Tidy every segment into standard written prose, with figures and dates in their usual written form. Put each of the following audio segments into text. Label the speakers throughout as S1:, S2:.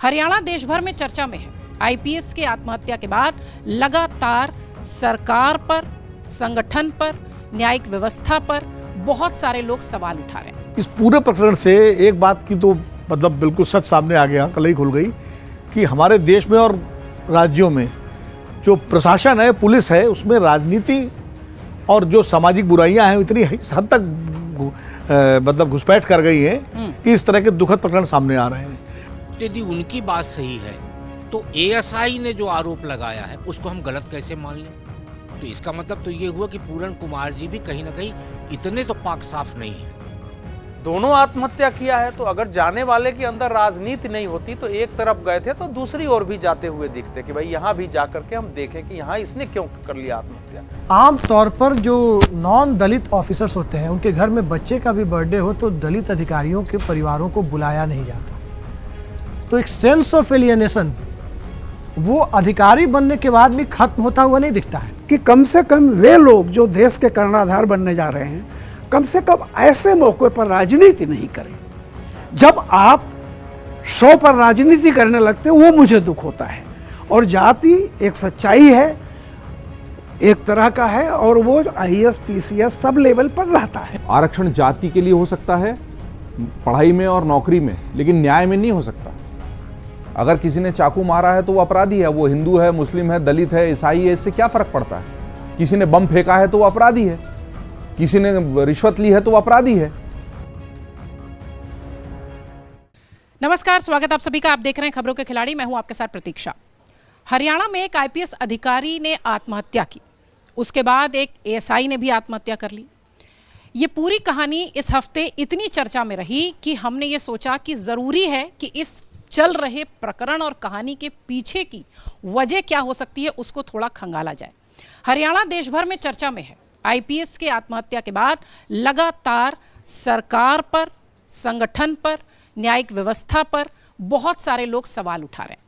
S1: हरियाणा देश भर में चर्चा में है। आईपीएस के आत्महत्या के बाद लगातार सरकार पर, संगठन पर, न्यायिक व्यवस्था पर बहुत सारे लोग सवाल उठा रहे हैं।
S2: इस पूरे प्रकरण से एक बात की तो मतलब बिल्कुल सच सामने आ गया, कल ही खुल गई कि हमारे देश में और राज्यों में जो प्रशासन है, पुलिस है, उसमें राजनीति और जो सामाजिक बुराइयां हैं इतनी हद तक मतलब घुसपैठ कर गई हैं कि इस तरह के दुखद प्रकरण सामने आ रहे हैं।
S3: यदि उनकी बात सही है तो एएसआई ने जो आरोप लगाया है उसको हम गलत कैसे मान लें? तो इसका मतलब तो ये हुआ कि पूरन कुमार जी भी कहीं ना कहीं इतने तो पाक साफ नहीं है।
S4: दोनों आत्महत्या किया है तो अगर जाने वाले के अंदर राजनीति नहीं होती तो एक तरफ गए थे तो दूसरी ओर भी जाते हुए दिखते कि भाई यहाँ भी जाकर के हम देखें कि यहाँ इसने क्यों कर लिया आत्महत्या।
S5: आम तौर पर जो नॉन दलित ऑफिसर्स होते हैं उनके घर में बच्चे का भी बर्थडे हो तो दलित अधिकारियों के परिवारों को बुलाया नहीं जाता। तो एक सेंस ऑफ एलियनेशन वो अधिकारी बनने के बाद भी खत्म होता हुआ नहीं दिखता है
S6: कि कम से कम वे लोग जो देश के कर्णधार बनने जा रहे हैं कम से कम ऐसे मौके पर राजनीति नहीं करें। जब आप शो पर राजनीति करने लगते वो मुझे दुख होता है। और जाति एक सच्चाई है, एक तरह का है, और वो आईएएस पीसीएस सब लेवल पर रहता है।
S7: आरक्षण जाति के लिए हो सकता है, पढ़ाई में और नौकरी में, लेकिन न्याय में नहीं हो सकता। अगर किसी ने चाकू मारा है तो वो अपराधी है, वो हिंदू है, मुस्लिम है, दलित है, ईसाई है, इससे क्या फर्क पड़ता है? किसी ने बम फेंका है तो वो अपराधी है, किसी ने रिश्वत ली है तो वो अपराधी है।
S1: नमस्कार, स्वागत आप सभी का। आप देख रहे हैं खबरों के खिलाड़ी। मैं हूं आपके साथ प्रतीक्षा। हरियाणा में एक आईपीएस अधिकारी ने आत्महत्या की, उसके बाद एक एएसआई ने भी आत्महत्या कर ली। ये पूरी कहानी इस हफ्ते इतनी चर्चा में रही कि हमने ये सोचा कि ज़रूरी है कि इस चल रहे प्रकरण और कहानी के पीछे की वजह क्या हो सकती है उसको थोड़ा खंगाला जाए। हरियाणा देश भर में चर्चा में है। आईपीएस के आत्महत्या के बाद लगातार सरकार पर, संगठन पर, न्यायिक व्यवस्था पर बहुत सारे लोग सवाल उठा रहे हैं।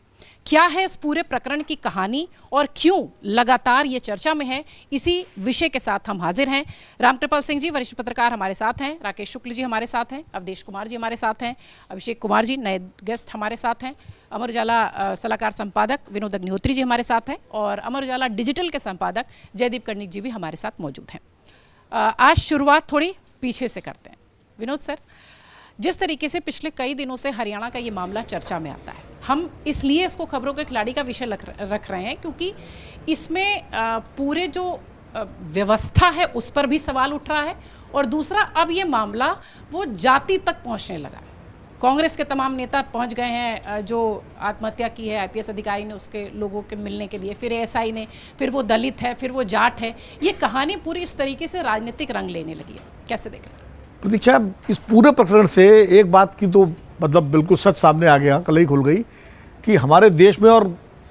S1: क्या है इस पूरे प्रकरण की कहानी और क्यों लगातार ये चर्चा में है, इसी विषय के साथ हम हाजिर हैं। रामकृपाल सिंह जी वरिष्ठ पत्रकार हमारे साथ हैं, राकेश शुक्ल जी हमारे साथ हैं, अवधेश कुमार जी हमारे साथ हैं, अभिषेक कुमार जी नए गेस्ट हमारे साथ हैं, अमर उजाला सलाहकार संपादक विनोद अग्निहोत्री जी हमारे साथ हैं और अमर उजाला डिजिटल के संपादक जयदीप कर्णिक जी भी हमारे साथ मौजूद हैं। आज शुरुआत थोड़ी पीछे से करते हैं। विनोद सर, जिस तरीके से पिछले कई दिनों से हरियाणा का ये मामला चर्चा में आता है, हम इसलिए इसको खबरों के खिलाड़ी का विषय रख रहे हैं क्योंकि इसमें पूरे जो व्यवस्था है उस पर भी सवाल उठ रहा है और दूसरा अब ये मामला वो जाति तक पहुंचने लगा है। कांग्रेस के तमाम नेता पहुंच गए हैं, जो आत्महत्या की है आईपीएस अधिकारी ने उसके लोगों के मिलने के लिए, फिर एएसआई ने, फिर वो दलित है, फिर वो जाट है। ये कहानी पूरी इस तरीके से राजनीतिक रंग लेने लगी है। कैसे देख रहे हैं?
S2: प्रतीक्षा, इस पूरे प्रकरण से एक बात की तो मतलब बिल्कुल सच सामने आ गया, कल ही खुल गई कि हमारे देश में और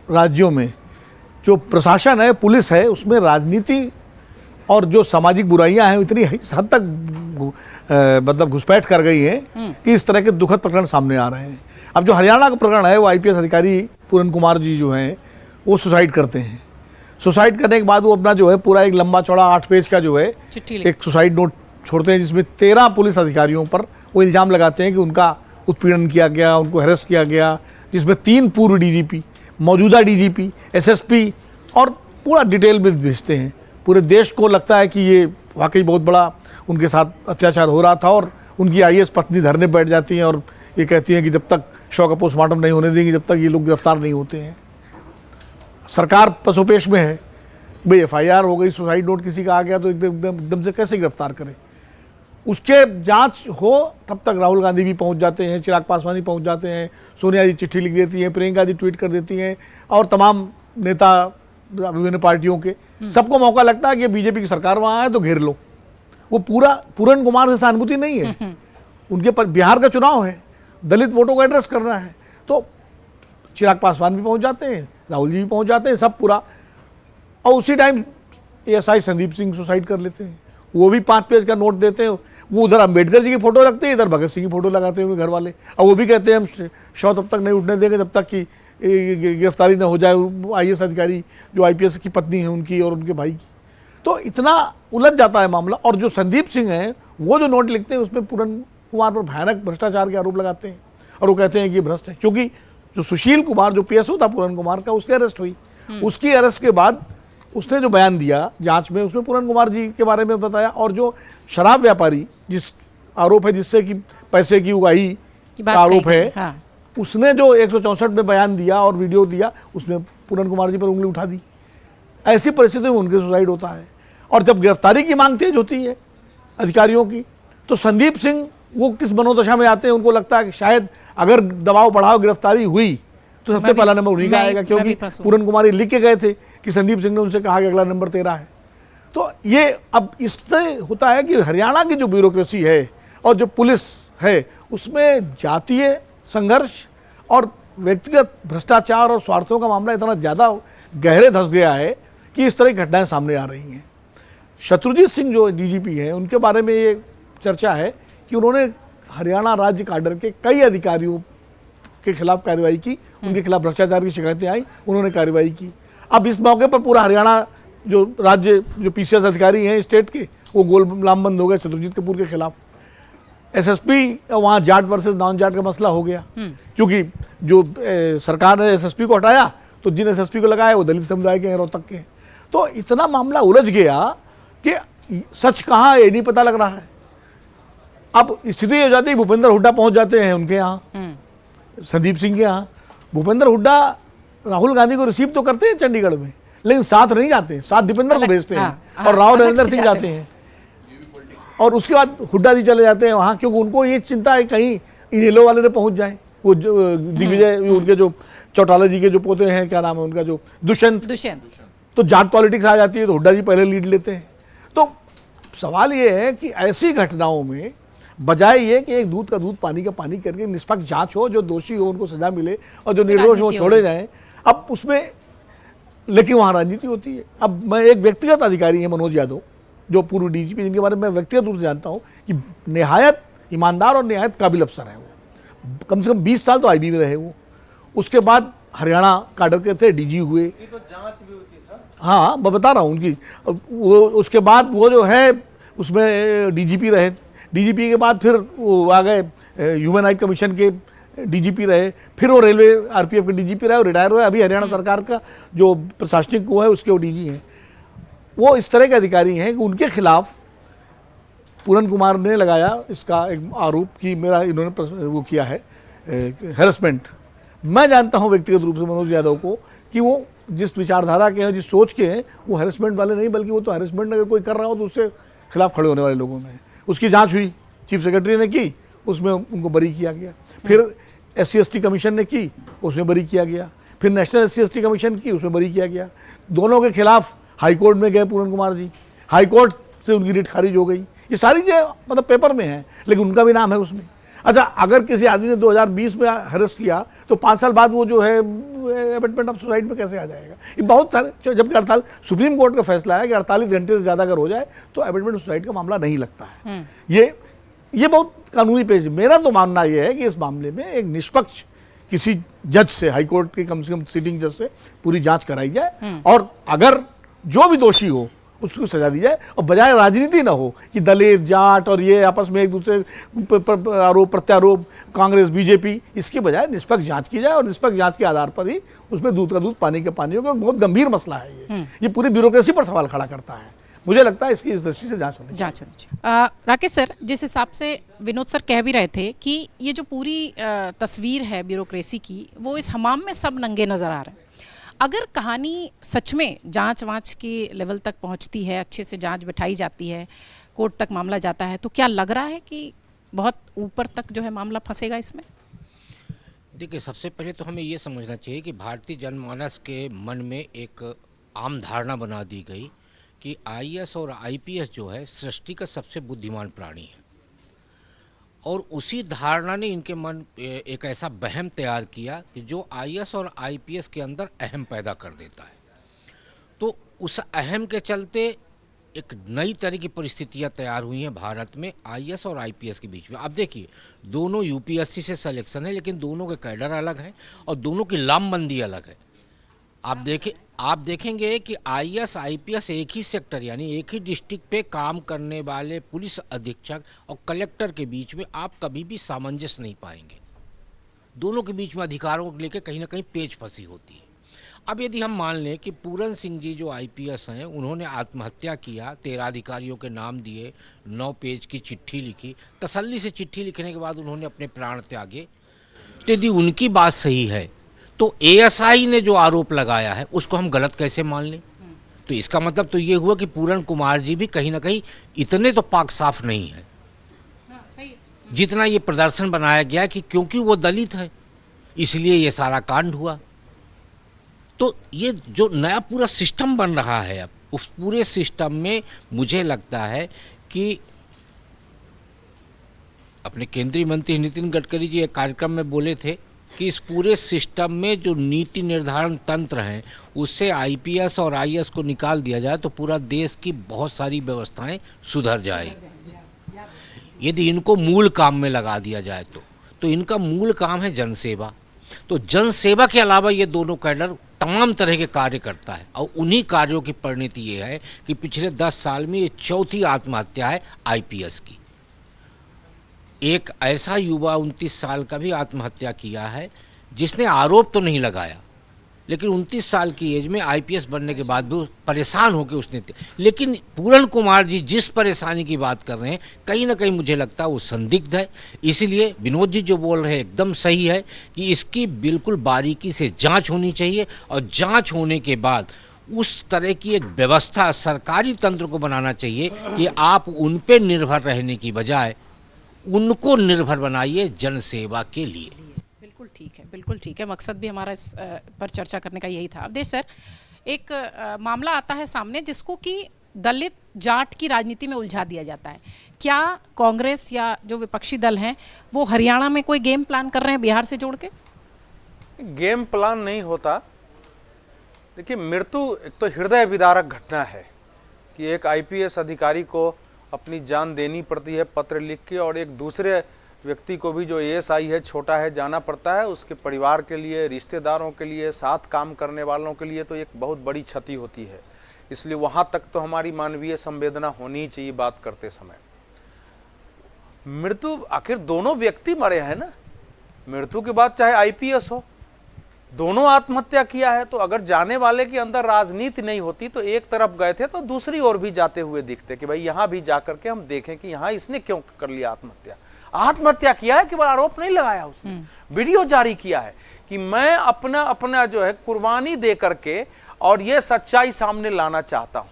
S2: राज्यों में जो प्रशासन है, पुलिस है, उसमें राजनीति और जो सामाजिक बुराइयां हैं इतनी हद तक मतलब घुसपैठ कर गई हैं कि इस तरह के दुखद प्रकरण सामने आ रहे हैं। अब जो हरियाणा का प्रकरण है वो आईपीएस अधिकारी पूरन कुमार जी जो हैं वो सुसाइड करते हैं। सुसाइड करने के बाद वो अपना जो है पूरा एक लंबा चौड़ा 8 पेज का जो है एक सुसाइड नोट छोड़ते हैं, जिसमें 13 पुलिस अधिकारियों पर वो इल्ज़ाम लगाते हैं कि उनका उत्पीड़न किया गया, उनको हैरेस किया गया, जिसमें 3 पूर्व डीजीपी, मौजूदा डीजीपी, एसएसपी और पूरा डिटेल में भेजते हैं। पूरे देश को लगता है कि ये वाकई बहुत बड़ा उनके साथ अत्याचार हो रहा था और उनकी आईएएस पत्नी धरने बैठ जाती हैं और ये कहती हैं कि जब तक शव का पोस्टमार्टम नहीं होने देंगी जब तक ये लोग गिरफ्तार नहीं होते हैं। सरकार पसोपेश में है, भाई एफआईआर हो गई, सुसाइड नोट किसी का आ गया तो एकदम से कैसे गिरफ्तार करें। उसके जांच हो तब तक राहुल गांधी भी पहुंच जाते हैं, चिराग पासवान भी पहुंच जाते हैं, सोनिया जी चिट्ठी लिख देती हैं, प्रियंका जी ट्वीट कर देती हैं और तमाम नेता विभिन्न पार्टियों के सबको मौका लगता है कि बीजेपी की सरकार वहाँ है तो घेर लो। वो पूरा पूरन कुमार से सहानुभूति नहीं है, उनके पर बिहार का चुनाव है, दलित वोटों को एड्रेस करना है, तो चिराग पासवान भी पहुँच जाते हैं, राहुल जी भी पहुँच जाते हैं, सब पूरा। और उसी time ASI Sandeep Singh suicide कर लेते हैं, वो भी 5 पेज का नोट देते हैं। वो उधर अम्बेडकर जी की फ़ोटो रखते हैं, इधर भगत सिंह की फ़ोटो लगाते हुए घर वाले, और वो भी कहते हैं हम शव तब तक नहीं उठने देंगे जब तक कि गिरफ्तारी न हो जाए आईएएस अधिकारी जो आईपीएस की पत्नी है उनकी और उनके भाई की। तो इतना उलझ जाता है मामला। और जो संदीप सिंह हैं वो जो नोट लिखते हैं उसमें पूरन कुमार पर भयानक भ्रष्टाचार के आरोप लगाते हैं और वो कहते हैं कि भ्रष्ट है, क्योंकि जो सुशील कुमार जो पीएसओ था पूरन कुमार का, उसकी अरेस्ट हुई। उसकी अरेस्ट के बाद उसने जो बयान दिया जांच में, उसमें पूरन कुमार जी के बारे में बताया, और जो शराब व्यापारी जिस आरोप है जिससे कि पैसे की उगाही का आरोप है,
S1: हाँ।
S2: उसने जो 164 में बयान दिया और वीडियो दिया, उसमें पूरन कुमार जी पर उंगली उठा दी। ऐसी परिस्थिति में उनके सुसाइड होता है। और जब गिरफ्तारी की मांग तेज होती है अधिकारियों की, तो संदीप सिंह वो किस मनोदशा में आते हैं, उनको लगता है कि शायद अगर दबाव बढ़ाओ गिरफ्तारी हुई तो सबसे पहला नंबर उन्हीं का आएगा, क्योंकि पूरन कुमार लिख के गए थे कि संदीप सिंह ने उनसे कहा कि अगला नंबर तेरा है। तो ये अब इससे होता है कि हरियाणा की जो ब्यूरोक्रेसी है और जो पुलिस है, उसमें जातीय संघर्ष और व्यक्तिगत भ्रष्टाचार और स्वार्थों का मामला इतना ज़्यादा गहरे धंस गया है कि इस तरह की घटनाएं सामने आ रही हैं। शत्रुजीत सिंह जो डीजीपी हैं, उनके बारे में ये चर्चा है कि उन्होंने हरियाणा राज्य काडर के कई अधिकारियों के खिलाफ कार्रवाई की, उनके खिलाफ भ्रष्टाचार की शिकायतें आई, उन्होंने कार्रवाई की। अब इस मौके पर पूरा हरियाणा जो राज्य जो पीसीएस अधिकारी हैं स्टेट के, वो गोलमामबंद हो गए शत्रुजीत कपूर के खिलाफ। एसएसपी वहाँ जाट वर्सेस नॉन जाट का मसला हो गया, क्योंकि जो सरकार ने एसएसपी को हटाया तो जिन एसएसपी को लगाया वो दलित समुदाय के हैं, रोहतक के। तो इतना मामला उलझ गया कि सच कहाँ ये नहीं पता लग रहा है। अब स्थिति हो जाती है, भूपेंद्र हुड्डा पहुंच जाते हैं उनके यहाँ, संदीप सिंह के यहाँ। भूपेंद्र हुड्डा राहुल गांधी को रिसीव तो करते हैं चंडीगढ़ में, लेकिन साथ नहीं जाते, साथ दीपेंद्र को भेजते हैं, और राव नरेंद्र सिंह जाते हैं। और उसके बाद हुड्डा जी चले जाते हैं वहाँ, क्योंकि उनको ये चिंता है कहीं इनेलो वाले ने पहुँच जाए। वो दिग्विजय, उनके जो चौटाला जी के जो पोते हैं, क्या नाम है उनका, जो दुष्यंत, तो जाट पॉलिटिक्स आ जाती है, तो हुड्डा जी पहले लीड लेते हैं। तो सवाल ये है कि ऐसी घटनाओं में बजाय ये कि एक दूध का दूध पानी का पानी करके निष्पक्ष जांच हो, जो दोषी हो उनको सजा मिले और जो निर्दोष हो छोड़े जाएं, अब उसमें लेकिन वहाँ राजनीति होती है। अब मैं एक व्यक्तिगत अधिकारी है मनोज यादव, जो पूर्व डीजीपी, जिनके बारे में मैं व्यक्तिगत रूप से जानता हूँ कि निहायत ईमानदार और निहायत काबिल अफसर हैं। वो कम से कम 20 साल तो आईबी में रहे वो। उसके बाद हरियाणा काडर के थे, डीजी हुए। तो जांच भी होती है सर? हाँ, मैं बता रहा हूँ उनकी। वो उसके बाद वो जो है उसमें डीजीपी रहे। डीजीपी के बाद फिर वो आ गए ह्यूमन राइट कमीशन के डीजीपी रहे, फिर वो रेलवे आरपीएफ के डीजीपी रहे और रिटायर हुए। अभी हरियाणा सरकार का जो प्रशासनिक वो है उसके वो डीजी हैं। वो इस तरह के अधिकारी हैं कि उनके खिलाफ पूरन कुमार ने लगाया इसका एक आरोप कि मेरा इन्होंने वो किया है हैरेसमेंट। मैं जानता हूं व्यक्तिगत रूप से मनोज यादव को कि वो जिस विचारधारा के हैं, जिस सोच के हैं, वो हैरेसमेंट वाले नहीं, बल्कि वो तो हैरेसमेंट अगर कोई कर रहा हो तो उससे खिलाफ खड़े होने वाले लोगों में। उसकी जांच हुई, चीफ सेक्रेटरी ने की, उसमें उनको बरी किया गया। फिर SC/ST कमीशन ने की, उसमें बरी किया गया। फिर नेशनल SC/ST कमीशन की, उसमें बरी किया गया। दोनों के खिलाफ हाई कोर्ट में गए पूरन कुमार जी, हाई कोर्ट से उनकी रिट खारिज हो गई। ये सारी चीज़ें मतलब पेपर में है, लेकिन उनका भी नाम है उसमें। अच्छा, अगर किसी आदमी ने 2020 में हरेस किया तो 5 साल बाद वो जो है अबेटमेंट ऑफ सुसाइड में कैसे आ जाएगा? ये बहुत सारे, जबकि सुप्रीम कोर्ट का फैसला है कि 48 घंटे से ज़्यादा अगर हो जाए तो अबेटमेंट ऑफ सुसाइड का मामला नहीं लगता है। ये बहुत कानूनी पेश। मेरा तो मानना ये है कि इस मामले में एक निष्पक्ष किसी जज से, हाई कोर्ट के कम से कम सिटिंग जज से पूरी जांच कराई जाए, और अगर जो भी दोषी हो उसको सजा दी जाए, और बजाय राजनीति ना हो कि दलित जाट और ये आपस में एक दूसरे आरोप प्रत्यारोप, कांग्रेस बीजेपी, इसके बजाय निष्पक्ष जांच की जाए, और निष्पक्ष जांच के आधार पर ही उसमें दूध का दूध पानी का पानी हो। बहुत गंभीर मसला है ये पूरी ब्यूरोक्रेसी पर सवाल खड़ा करता है। मुझे लगता है इसकी इस दृष्टि से जांच होनी चाहिए।
S1: राकेश सर, जिस हिसाब से विनोद सर कह भी रहे थे कि ये जो पूरी तस्वीर है ब्यूरोक्रेसी की, वो इस हमाम में सब नंगे नजर आ रहे हैं। अगर कहानी सच में जांच वांच के लेवल तक पहुंचती है, अच्छे से जांच बिठाई जाती है, कोर्ट तक मामला जाता है, तो क्या लग रहा है कि बहुत ऊपर तक जो है मामला फंसेगा इसमें?
S3: देखिए, सबसे पहले तो हमें ये समझना चाहिए कि भारतीय जनमानस के मन में एक आम धारणा बना दी गई कि IAS और IPS जो है सृष्टि का सबसे बुद्धिमान प्राणी है, और उसी धारणा ने इनके मन एक ऐसा वहम तैयार किया कि जो IAS और IPS के अंदर अहम पैदा कर देता है। तो उस अहम के चलते एक नई तरह की परिस्थितियां तैयार हुई हैं भारत में IAS और IPS के बीच में। अब देखिए, दोनों UPSC से सिलेक्शन है, लेकिन दोनों के कैडर अलग हैं और दोनों की लामबंदी अलग है। आप देखेंगे कि IAS IPS एक ही सेक्टर यानी एक ही डिस्ट्रिक्ट पे काम करने वाले पुलिस अधीक्षक और कलेक्टर के बीच में आप कभी भी सामंजस्य नहीं पाएंगे। दोनों के बीच में अधिकारों को लेकर कहीं ना कहीं पेच फंसी होती है। अब यदि हम मान लें कि पूरन सिंह जी जो आईपीएस हैं, उन्होंने आत्महत्या किया, 13 अधिकारियों के नाम दिए, 9 पेज की चिट्ठी लिखी, तसल्ली से चिट्ठी लिखने के बाद उन्होंने अपने प्राण त्यागे, तो यदि उनकी बात सही है तो एएसआई ने जो आरोप लगाया है उसको हम गलत कैसे मान लें? तो इसका मतलब तो ये हुआ कि पूरन कुमार जी भी कहीं ना कहीं इतने तो पाक साफ नहीं है जितना ये प्रदर्शन बनाया गया कि क्योंकि वो दलित है इसलिए ये सारा कांड हुआ। तो ये जो नया पूरा सिस्टम बन रहा है, अब उस पूरे सिस्टम में मुझे लगता है कि अपने केंद्रीय मंत्री नितिन गडकरी जी एक कार्यक्रम में बोले थे कि इस पूरे सिस्टम में जो नीति निर्धारण तंत्र हैं उससे आईपीएस और आईएएस को निकाल दिया जाए तो पूरा देश की बहुत सारी व्यवस्थाएं सुधर जाए। यदि इनको मूल काम में लगा दिया जाए तो इनका मूल काम है जनसेवा। तो जनसेवा के अलावा ये दोनों कैडर तमाम तरह के कार्य करता है और उन्हीं कार्यों की परिणति ये है कि पिछले 10 साल में ये चौथी आत्महत्या है आईपीएस की। एक ऐसा युवा 29 साल का भी आत्महत्या किया है जिसने आरोप तो नहीं लगाया, लेकिन 29 साल की एज में आईपीएस बनने के बाद भी परेशान होकर उसने, लेकिन पूरन कुमार जी जिस परेशानी की बात कर रहे हैं कहीं ना कहीं मुझे लगता है वो संदिग्ध है। इसीलिए विनोद जी जो बोल रहे हैं एकदम सही है कि इसकी बिल्कुल बारीकी से जांच होनी चाहिए और जांच होने के बाद उस तरह की एक व्यवस्था सरकारी तंत्र को बनाना चाहिए कि आप उन पे निर्भर रहने की बजाय उनको निर्भर बनाइए जनसेवा के लिए।
S1: बिल्कुल ठीक है, बिल्कुल ठीक है। मकसद भी हमारा इस पर चर्चा करने का यही था। अब देख सर, एक मामला आता है सामने जिसको कि दलित जाट की राजनीति में उलझा दिया जाता है। क्या कांग्रेस या जो विपक्षी दल हैं वो हरियाणा में कोई गेम प्लान कर रहे हैं बिहार से जोड़ के?
S4: गेम प्लान नहीं होता। देखिए, मृत्यु एक तो हृदय विदारक घटना है कि एक आईपीएस अधिकारी को अपनी जान देनी पड़ती है पत्र लिख के, और एक दूसरे व्यक्ति को भी जो एएसआई है, छोटा है, जाना पड़ता है। उसके परिवार के लिए, रिश्तेदारों के लिए, साथ काम करने वालों के लिए तो एक बहुत बड़ी क्षति होती है। इसलिए वहाँ तक तो हमारी मानवीय संवेदना होनी ही चाहिए बात करते समय। मृत्यु, आखिर दोनों व्यक्ति मरे हैं ना, मृत्यु के बाद चाहे आईपीएस हो, दोनों आत्महत्या किया है। तो अगर जाने वाले के अंदर राजनीति नहीं होती तो एक तरफ गए थे तो दूसरी ओर भी जाते हुए दिखते कि भाई यहाँ भी जाकर के हम देखें कि यहाँ इसने क्यों कर लिया आत्महत्या। आत्महत्या किया है, केवल आरोप नहीं लगाया, उसने वीडियो जारी किया है कि मैं अपना जो है कुर्बानी दे करके और ये सच्चाई सामने लाना चाहता हूं।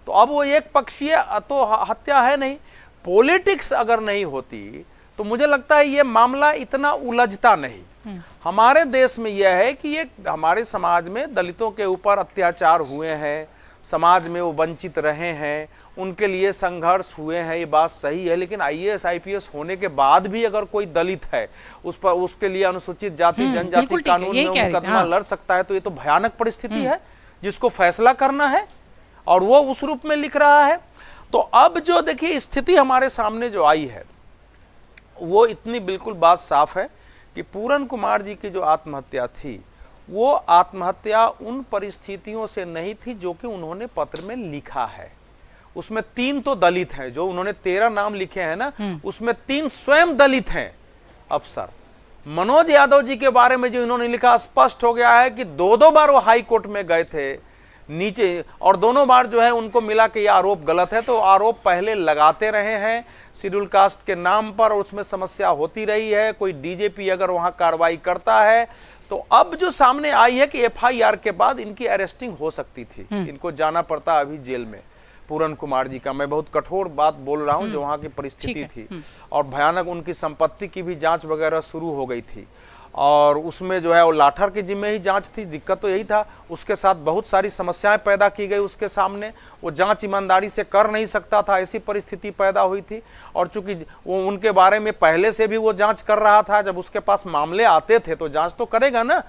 S4: तो अब वो एक पक्षीय तो हत्या है नहीं। पॉलिटिक्स अगर नहीं होती तो मुझे लगता है ये मामला इतना उलझता नहीं। हमारे देश में यह है कि ये हमारे समाज में दलितों के ऊपर अत्याचार हुए हैं, समाज में वो वंचित रहे हैं, उनके लिए संघर्ष हुए हैं, ये बात सही है। लेकिन आईएएस आईपीएस होने के बाद भी अगर कोई दलित है उस पर उसके लिए अनुसूचित जाति जनजाति कानून में मुकदमा लड़ सकता है, तो ये तो भयानक परिस्थिति है जिसको फैसला करना है और वो उस रूप में लिख रहा है। तो अब जो देखिए स्थिति हमारे सामने जो आई है वो इतनी बिल्कुल बात साफ है कि पूरन कुमार जी की जो आत्महत्या थी वो आत्महत्या उन परिस्थितियों से नहीं थी जो कि उन्होंने पत्र में लिखा है। उसमें 3 तो दलित हैं, जो उन्होंने 13 नाम लिखे हैं ना, उसमें 3 स्वयं दलित हैं अफसर। मनोज यादव जी के बारे में जो इन्होंने लिखा, स्पष्ट हो गया है कि 2 बार वो हाई कोर्ट में गए थे नीचे, और दोनों बार जो है उनको मिला कि यह आरोप गलत है। तो आरोप पहले लगाते रहे हैं शेड्यूल कास्ट के नाम पर, और उसमें समस्या होती रही है। कोई डीजीपी अगर वहां कार्रवाई करता है तो अब जो सामने आई है कि एफआईआर के बाद इनकी अरेस्टिंग हो सकती थी, इनको जाना पड़ता अभी जेल में। पूरन कुमार जी का मैं बहुत कठोर बात बोल रहा हूं जो वहां की परिस्थिति थी, और भयानक उनकी संपत्ति की भी जांच वगैरह शुरू हो गई थी, और उसमें जो है वो लाठर के जिम्मे ही जांच थी। दिक्कत तो यही था, उसके साथ बहुत सारी समस्याएं पैदा की गई उसके सामने। वो जांच ईमानदारी से कर नहीं सकता था, ऐसी परिस्थिति पैदा हुई थी। और चूंकि वो उनके बारे में पहले से भी वो जांच कर रहा था, जब उसके पास मामले आते थे तो जांच तो करेगा ना।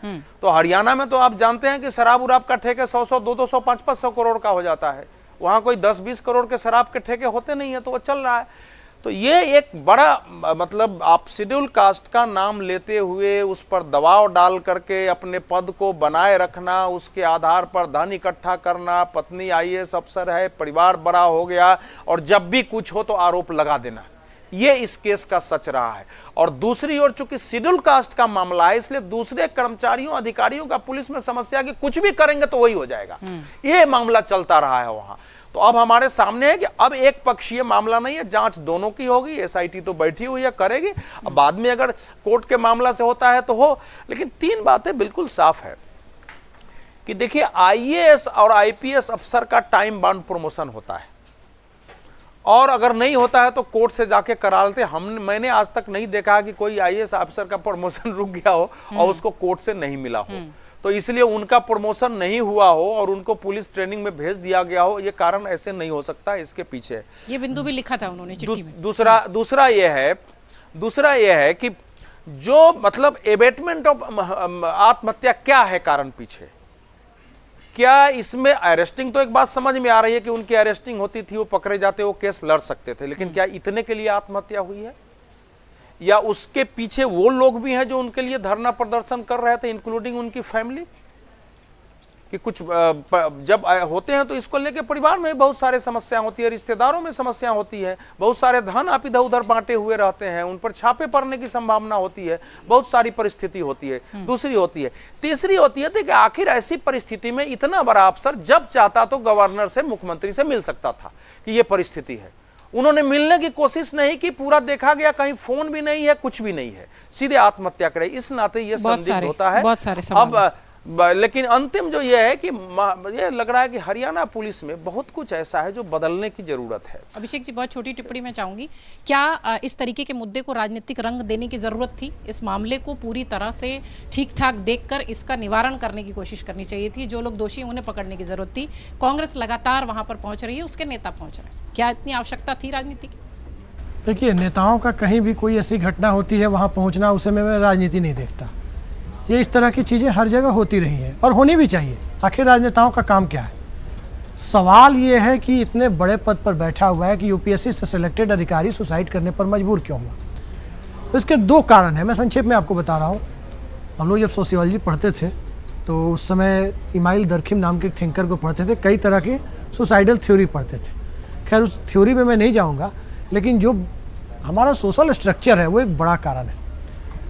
S4: तो हरियाणा में तो आप जानते हैं कि शराब उराब का ठेके 100-100, 200, 500 करोड़ का हो जाता है। वहाँ कोई 10-20 करोड़ के शराब के ठेके होते नहीं है, तो वो चल रहा है। तो ये एक बड़ा मतलब आप शेड्यूल कास्ट का नाम लेते हुए उस पर दबाव डाल करके अपने पद को बनाए रखना, उसके आधार पर धन इकट्ठा करना, पत्नी आईएएस अफसर है, परिवार बड़ा हो गया, और जब भी कुछ हो तो आरोप लगा देना, ये इस केस का सच रहा है। और दूसरी ओर चूंकि शेड्यूल कास्ट का मामला है, इसलिए दूसरे कर्मचारियों अधिकारियों का पुलिस में समस्या कि कुछ भी करेंगे तो वही हो जाएगा, ये मामला चलता रहा है वहां। तो अब हमारे सामने है कि अब एक पक्षीय मामला नहीं है, जांच दोनों की होगी। एसआईटी तो बैठी हुई है, करेगी। अब बाद में अगर कोर्ट के मामला से होता है तो हो, लेकिन 3 बातें बिल्कुल साफ है कि देखिए, आईएएस और आईपीएस अफसर का टाइम बाउंड प्रमोशन होता है, और अगर नहीं होता है तो कोर्ट से जाके करा लेते। मैंने आज तक नहीं देखा कि कोई आईएएस अफसर का प्रमोशन रुक गया हो और उसको कोर्ट से नहीं मिला हो, तो इसलिए उनका प्रमोशन नहीं हुआ हो और उनको पुलिस ट्रेनिंग में भेज दिया गया हो, ये कारण ऐसे नहीं हो सकता। इसके पीछे
S1: ये बिंदु भी लिखा था उन्होंने चिट्ठी में।
S4: दूसरा ये है कि जो मतलब एबेटमेंट ऑफ आत्महत्या क्या है कारण पीछे, क्या इसमें अरेस्टिंग, तो एक बात समझ में आ रही है कि उनकी अरेस्टिंग होती थी, वो पकड़े जाते, वो केस लड़ सकते थे, लेकिन क्या इतने के लिए आत्महत्या हुई है? या उसके पीछे वो लोग भी हैं जो उनके लिए धरना प्रदर्शन कर रहे थे, इंक्लूडिंग उनकी फैमिली? कि कुछ जब होते हैं तो इसको लेके परिवार में बहुत सारे समस्या होती है, रिश्तेदारों में समस्या होती है, बहुत सारे धन आप इधर उधर बांटे हुए रहते हैं, उन पर छापे पड़ने की संभावना होती है, बहुत सारी परिस्थिति होती है। दूसरी होती है, तीसरी होती है कि आखिर ऐसी परिस्थिति में इतना बड़ा अफसर जब चाहता तो गवर्नर से, मुख्यमंत्री से मिल सकता था कि ये परिस्थिति है। उन्होंने मिलने की कोशिश नहीं की, पूरा देखा गया कहीं फोन भी नहीं है, कुछ भी नहीं है, सीधे आत्महत्या करे। इस नाते ये संदिग्ध होता है।
S1: बहुत सारे सवाल
S4: लेकिन अंतिम जो ये है कि ये लग रहा है कि हरियाणा पुलिस में बहुत कुछ ऐसा है जो बदलने की जरूरत है।
S1: अभिषेक जी, बहुत छोटी टिप्पणी मैं चाहूंगी, क्या इस तरीके के मुद्दे को राजनीतिक रंग देने की जरूरत थी? इस मामले को पूरी तरह से ठीक ठाक देखकर इसका निवारण करने की कोशिश करनी चाहिए थी। जो लोग दोषी उन्हें पकड़ने की जरूरत थी। कांग्रेस लगातार वहां पर पहुंच रही है, उसके नेता पहुंच रहे हैं, क्या इतनी आवश्यकता थी राजनीति की?
S5: देखिए, नेताओं का कहीं भी कोई ऐसी घटना होती है वहाँ पहुँचना, उसे मैं राजनीति नहीं देखता। ये इस तरह की चीज़ें हर जगह होती रही हैं और होनी भी चाहिए। आखिर राजनेताओं का काम क्या है? सवाल ये है कि इतने बड़े पद पर बैठा हुआ है कि यूपीएससी से सिलेक्टेड अधिकारी सुसाइड करने पर मजबूर क्यों हुआ? तो इसके 2 कारण हैं, मैं संक्षेप में आपको बता रहा हूँ। हम लोग जब सोशियोलॉजी पढ़ते थे तो उस समय इमाइल दरखिम नाम के थिंकर को पढ़ते थे, कई तरह के सुसाइडल थ्योरी पढ़ते थे। खैर, उस थ्योरी में मैं नहीं जाऊँगा, लेकिन जो हमारा सोशल स्ट्रक्चर है वो एक बड़ा कारण है।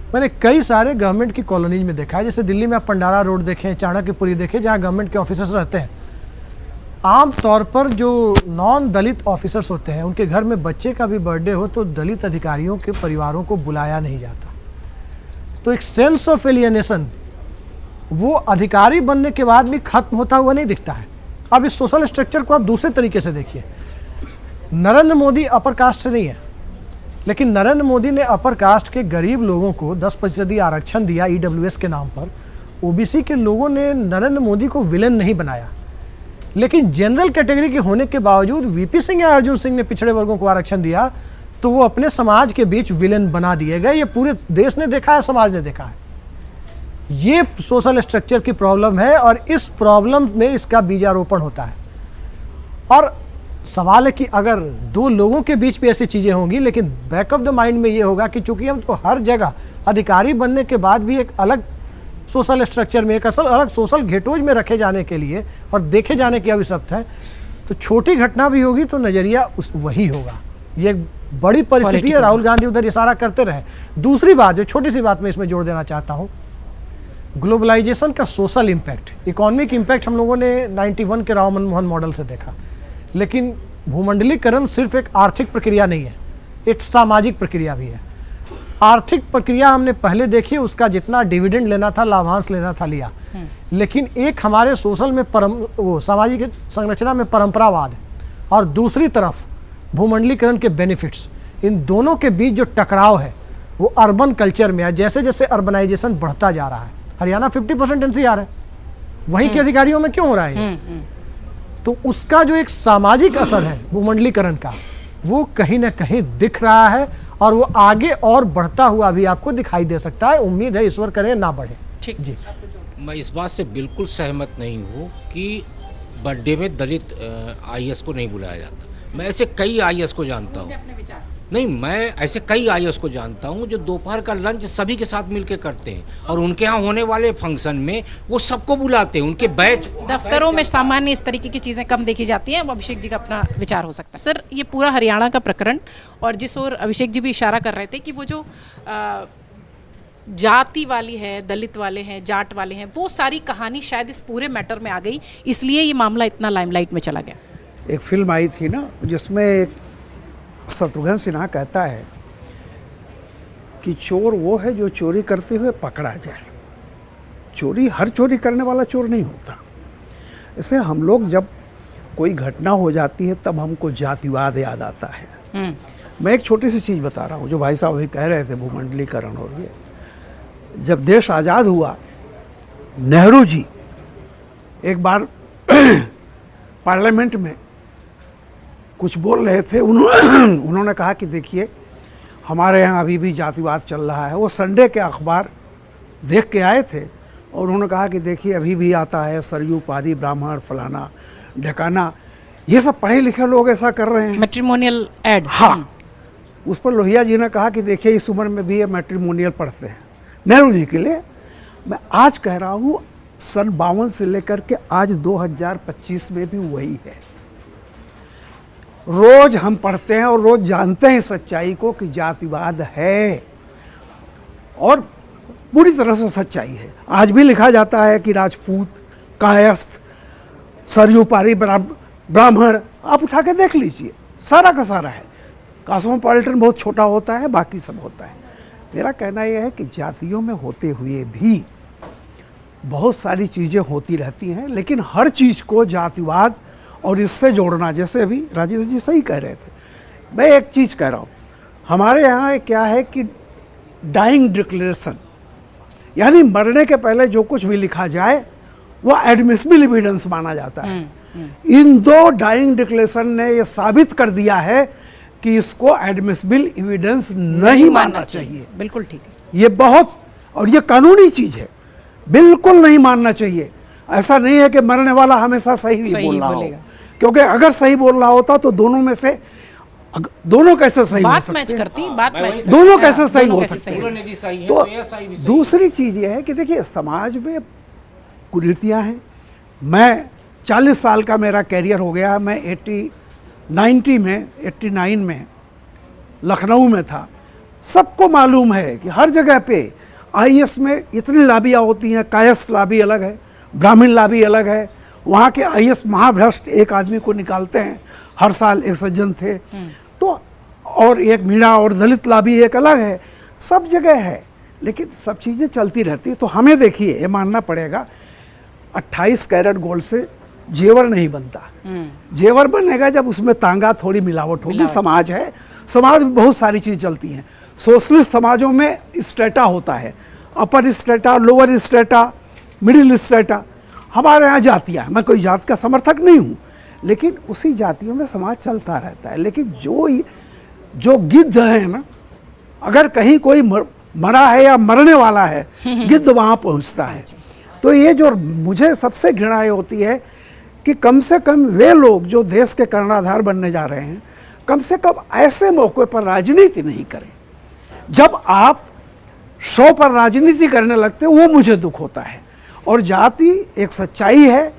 S5: मैंने कई सारे गवर्नमेंट की कॉलोनीज में देखा है, जैसे दिल्ली में आप पंडारा रोड देखें, चाणक्यपुरी देखें, जहाँ गवर्नमेंट के ऑफिसर्स रहते हैं। आम तौर पर जो नॉन दलित ऑफिसर्स होते हैं, उनके घर में बच्चे का भी बर्थडे हो तो दलित अधिकारियों के परिवारों को बुलाया नहीं जाता। तो एक सेंस ऑफ एलियनेशन वो अधिकारी बनने के बाद भी खत्म होता हुआ नहीं दिखता है। अब इस सोशल स्ट्रक्चर को आप दूसरे तरीके से देखिए। नरेंद्र मोदी अपर कास्ट से नहीं है, लेकिन नरेंद्र मोदी ने अपर कास्ट के गरीब लोगों को 10% आरक्षण दिया ईडब्ल्यूएस के नाम पर। ओबीसी के लोगों ने नरेंद्र मोदी को विलेन नहीं बनाया, लेकिन जनरल कैटेगरी के होने के बावजूद वीपी सिंह या अर्जुन सिंह ने पिछड़े वर्गों को आरक्षण दिया तो वो अपने समाज के बीच विलेन बना दिए गए। ये पूरे देश ने देखा है, समाज ने देखा है। ये सोशल स्ट्रक्चर की प्रॉब्लम है और इस प्रॉब्लम में इसका बीजारोपण होता है। और सवाल है कि अगर 2 लोगों के बीच भी ऐसी चीज़ें होंगी, लेकिन बैक ऑफ द माइंड में ये होगा कि चूंकि हम तो हर जगह अधिकारी बनने के बाद भी एक अलग सोशल स्ट्रक्चर में, एक अलग सोशल घेटोज में रखे जाने के लिए और देखे जाने की आवश्यकता है, तो छोटी घटना भी होगी तो नज़रिया वही होगा। ये एक बड़ी परिस्थिति है। राहुल गांधी उधर इशारा करते रहे। दूसरी बात, जो छोटी सी बात मैं इसमें जोड़ देना चाहता हूँ, ग्लोबलाइजेशन का सोशल इम्पैक्ट, इकोनॉमिक इम्पैक्ट हम लोगों ने 91 के राव मनमोहन मॉडल से देखा, लेकिन भूमंडलीकरण सिर्फ एक आर्थिक प्रक्रिया नहीं है, एक सामाजिक प्रक्रिया भी है। आर्थिक प्रक्रिया हमने पहले देखी, उसका जितना डिविडेंड लेना था, लाभांश लेना था, लिया। लेकिन एक हमारे सोशल में वो सामाजिक संरचना में परंपरावाद है, और दूसरी तरफ भूमंडलीकरण के बेनिफिट्स, इन दोनों के बीच जो टकराव है वो अर्बन कल्चर में है। जैसे जैसे अर्बनाइजेशन बढ़ता जा रहा है, हरियाणा 50% एनसीआर है, वहीं के अधिकारियों में क्यों हो रहा है? तो उसका जो एक सामाजिक असर है भूमंडलीकरण का, वो कहीं ना कहीं दिख रहा है और वो आगे और बढ़ता हुआ भी आपको दिखाई दे सकता है। उम्मीद है ईश्वर करे ना बढ़े।
S1: ठीक
S5: जी,
S3: मैं इस बात से बिल्कुल सहमत नहीं हूँ कि बर्थडे में दलित आईएएस को नहीं बुलाया जाता। मैं ऐसे कई आईएएस को जानता हूँ। नहीं, मैं ऐसे कई आईएएस को जानता हूं जो दोपहर का लंच सभी के साथ मिलके करते हैं और उनके यहाँ होने वाले फंक्शन में वो सबको बुलाते हैं, उनके बैच।
S1: दफ्तरों में सामान्य इस तरीके की चीज़ें कम देखी जाती हैं। अब अभिषेक जी का अपना विचार हो सकता है। सर, ये पूरा हरियाणा का प्रकरण, और जिस ओर अभिषेक जी भी इशारा कर रहे थे कि वो जो जाति वाली है, दलित वाले हैं, जाट वाले हैं, वो सारी कहानी शायद इस पूरे मैटर में आ गई, इसलिए ये मामला इतना लाइमलाइट में चला गया।
S6: एक फिल्म आई थी ना जिसमें एक शत्रुघ्न सिन्हा कहता है कि चोर वो है जो चोरी करते हुए पकड़ा जाए। हर चोरी करने वाला चोर नहीं होता। ऐसे हम लोग जब कोई घटना हो जाती है तब हमको जातिवाद याद आता है। मैं एक छोटी सी चीज़ बता रहा हूँ जो भाई साहब अभी कह रहे थे, भूमंडलीकरण। और ये जब देश आज़ाद हुआ, नेहरू जी एक बार पार्लियामेंट में कुछ बोल रहे थे। उन्होंने कहा कि देखिए, हमारे यहाँ अभी भी जातिवाद चल रहा है। वो संडे के अखबार देख के आए थे और उन्होंने कहा कि देखिए, अभी भी आता है सरयू पारी, ब्राह्मण, फलाना ढकाना, ये सब पढ़े लिखे लोग ऐसा कर रहे हैं।
S1: Matrimonial ad.
S6: हाँ, उस पर लोहिया जी ने कहा कि देखिए, इस उम्र में भी ये मैट्रिमोनियल पढ़ते हैं। नेहरू जी के लिए मैं आज कह रहा हूँ, सन 52 से लेकर के आज 2025 में भी वही है। रोज हम पढ़ते हैं और रोज जानते हैं सच्चाई को कि जातिवाद है, और पूरी तरह से सच्चाई है। आज भी लिखा जाता है कि राजपूत, कायस्थ, सरयू पारी, ब्राह्मण, आप उठा के देख लीजिए, सारा का सारा है। कॉस्मोपॉलिटन बहुत छोटा होता है, बाकी सब होता है। मेरा कहना यह है कि जातियों में होते हुए भी बहुत सारी चीज़ें होती रहती हैं, लेकिन हर चीज़ को जातिवाद और इससे जोड़ना, जैसे अभी राजेश जी सही कह रहे थे। मैं एक चीज़ कह रहा हूँ, हमारे यहाँ क्या है कि डाइंग डिक्लेरेशन, यानी मरने के पहले जो कुछ भी लिखा जाए वो एडमिसिबल एविडेंस माना जाता है। इन दो डाइंग डिक्लेरेशन ने ये साबित कर दिया है कि इसको एडमिसिबल एविडेंस नहीं मानना चाहिए।
S1: बिल्कुल ठीक है।
S6: ये बहुत, और ये कानूनी चीज़ है, बिल्कुल नहीं मानना चाहिए। ऐसा नहीं है कि मरने वाला हमेशा सही बोल रहा हो, क्योंकि अगर सही बोल रहा होता तो दोनों में से दोनों कैसे सही हो
S1: बात
S6: सकते
S1: मैच
S6: हैं?
S1: करती, बात मैच करती।
S6: दोनों कैसे सही
S1: दोनों
S6: हो
S1: कैसे
S6: सकते
S1: सही
S6: हैं?
S3: पूरन यदि सही है
S6: तो
S3: तो एएसआई भी सही है।
S6: दूसरी चीज़ ये है कि देखिए, समाज में कुरीतियाँ हैं। मैं 40 साल का मेरा कैरियर हो गया। मैं 89 में लखनऊ में था। सबको मालूम है कि हर जगह पे आईएएस में इतनी लाबियाँ होती हैं। कायस्थ लाबी अलग है, ब्राह्मण लाबी अलग है। वहाँ के आईएएस महाभ्रष्ट एक आदमी को निकालते हैं, हर साल एक सज्जन थे। तो और एक मीणा और दलित लाबी एक अलग है, सब जगह है, लेकिन सब चीज़ें चलती रहती है। तो हमें देखिए, ये मानना पड़ेगा, 28 कैरेट गोल्ड से जेवर नहीं बनता। जेवर बनेगा जब उसमें तांगा थोड़ी मिलावट होगी। समाज है, समाज में बहुत सारी चीज़ चलती हैं। सोशलिस्ट समाजों में स्टेटा होता है, upper strata, lower strata, middle strata. हमारे यहाँ जातियाँ, मैं कोई जात का समर्थक नहीं हूँ, लेकिन उसी जातियों में समाज चलता रहता है। लेकिन जो गिद्ध है ना, अगर कहीं कोई मरा है या मरने वाला है, गिद्ध वहाँ पहुँचता है। तो ये जो मुझे सबसे घृणा होती है कि कम से कम वे लोग जो देश के कर्णाधार बनने जा रहे हैं, कम से कम ऐसे मौके पर राजनीति नहीं करें। जब आप 100 पर राजनीति करने लगते वो मुझे दुख होता है। और जाति एक सच्चाई है,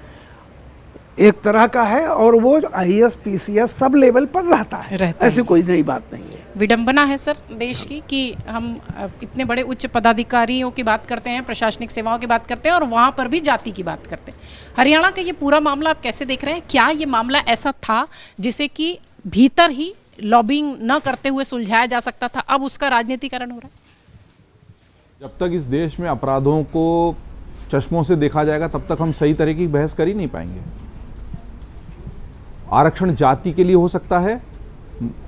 S6: एक तरह का है, और वो आईएएस पीसीएस सब लेवल पर रहता है। ऐसी कोई नई बात नहीं है।
S1: विडंबना है सर देश की कि हम इतने बड़े उच्च पदाधिकारियों की बात करते हैं, प्रशासनिक सेवाओं की बात करते हैं, और वहाँ पर भी जाति की बात करते हैं। हरियाणा का ये पूरा मामला आप कैसे देख रहे हैं? क्या ये मामला ऐसा था जिसे कि भीतर ही लॉबिंग न करते हुए सुलझाया जा सकता था, अब उसका राजनीतिकरण हो रहा है?
S7: जब तक इस देश में अपराधों को चश्मों से देखा जाएगा तब तक हम सही तरीके की बहस कर ही नहीं पाएंगे। आरक्षण जाति के लिए हो सकता है,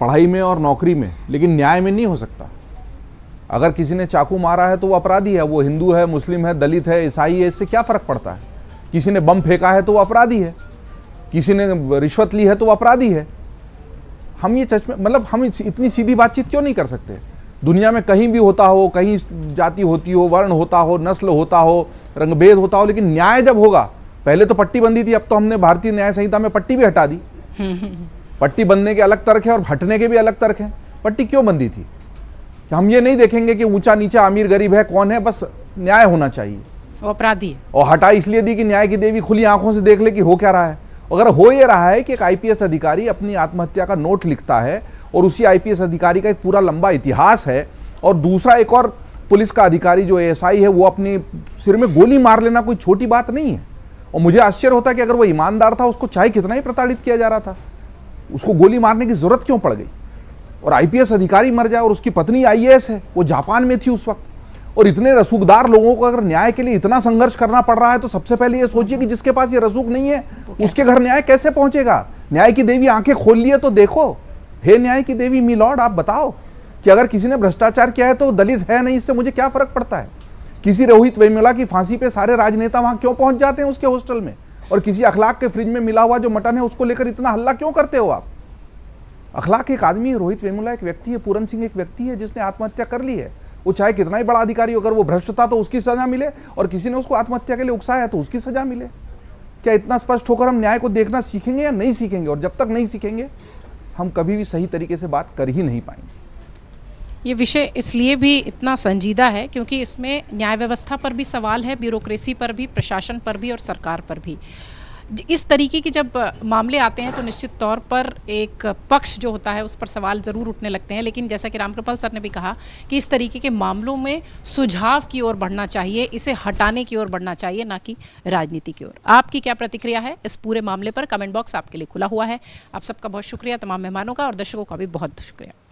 S7: पढ़ाई में और नौकरी में, लेकिन न्याय में नहीं हो सकता। अगर किसी ने चाकू मारा है तो वो अपराधी है, वो हिंदू है, मुस्लिम है, दलित है, ईसाई है, इससे क्या फर्क पड़ता है? किसी ने बम फेंका है तो वो अपराधी है, किसी ने रिश्वत ली है तो वो अपराधी है। हम ये हम इतनी सीधी बातचीत क्यों नहीं कर सकते? दुनिया में कहीं भी होता हो, कहीं जाति होती हो, वर्ण होता हो, नस्ल होता हो, रंगभेद होता हो, लेकिन न्याय जब होगा, पहले तो पट्टी बंदी थी, अब तो हमने भारतीय न्याय संहिता में पट्टी भी हटा दी। पट्टी बंधने के अलग तर्क है और हटने के भी अलग तर्क है, पर पट्टी क्यों बंधी थी? कि हम ये नहीं देखेंगे कि ऊंचा नीचा अमीर गरीब है कौन है, बस न्याय होना चाहिए।
S1: वो अपराधी है।
S7: और हटा इसलिए दी कि न्याय की देवी खुली आंखों से देख ले कि हो क्या रहा है। अगर हो ये रहा है कि एक आईपीएस अधिकारी अपनी आत्महत्या का नोट लिखता है और उसी आईपीएस अधिकारी का एक पूरा लंबा इतिहास है, और दूसरा एक और पुलिस का अधिकारी जो एएसआई है वो अपने सिर में गोली मार लेना कोई छोटी बात नहीं है। और मुझे आश्चर्य होता है कि अगर वो ईमानदार था, उसको चाहे कितना ही प्रताड़ित किया जा रहा था, उसको गोली मारने की जरूरत क्यों पड़ गई? और आईपीएस अधिकारी मर जाए, और उसकी पत्नी आईएएस है, वो जापान में थी उस वक्त, और इतने रसूखदार लोगों को अगर न्याय के लिए इतना संघर्ष करना पड़ रहा है, तो सबसे पहले ये सोचिए कि जिसके पास ये रसूख नहीं है उसके घर न्याय कैसे पहुंचेगा? न्याय की देवी आंखें खोल लिए तो देखो, हे न्याय की देवी मी लॉर्ड, आप बताओ कि अगर किसी ने भ्रष्टाचार किया है तो दलित है नहीं, इससे मुझे क्या फर्क पड़ता है? किसी रोहित वेमुला की फांसी पे सारे राजनेता वहां क्यों पहुंच जाते हैं उसके हॉस्टल में, और किसी अखलाक के फ्रिज में मिला हुआ जो मटन है उसको लेकर इतना हल्ला क्यों करते हो आप? अखलाक एक आदमी है, रोहित वेमुला एक व्यक्ति है, पूरन सिंह एक व्यक्ति है जिसने आत्महत्या कर ली है। वो चाहे कितना ही बड़ा अधिकारी हो, अगर वो भ्रष्ट था तो उसकी सजा मिले, और किसी ने उसको आत्महत्या के लिए उकसाया तो उसकी सजा मिले। क्या इतना स्पष्ट होकर हम न्याय को देखना सीखेंगे या नहीं सीखेंगे? और जब तक नहीं सीखेंगे हम कभी भी सही तरीके से बात कर ही नहीं पाएंगे।
S1: ये विषय इसलिए भी इतना संजीदा है क्योंकि इसमें न्याय व्यवस्था पर भी सवाल है, ब्यूरोक्रेसी पर भी, प्रशासन पर भी और सरकार पर भी। इस तरीके की जब मामले आते हैं तो निश्चित तौर पर एक पक्ष जो होता है उस पर सवाल ज़रूर उठने लगते हैं, लेकिन जैसा कि रामकृपाल सर ने भी कहा कि इस तरीके के मामलों में सुझाव की ओर बढ़ना चाहिए, इसे हटाने की ओर बढ़ना चाहिए, ना कि राजनीति की ओर। आपकी क्या प्रतिक्रिया है इस पूरे मामले पर? कमेंट बॉक्स आपके लिए खुला हुआ है। आप सबका बहुत शुक्रिया, तमाम मेहमानों का और दर्शकों का भी बहुत शुक्रिया।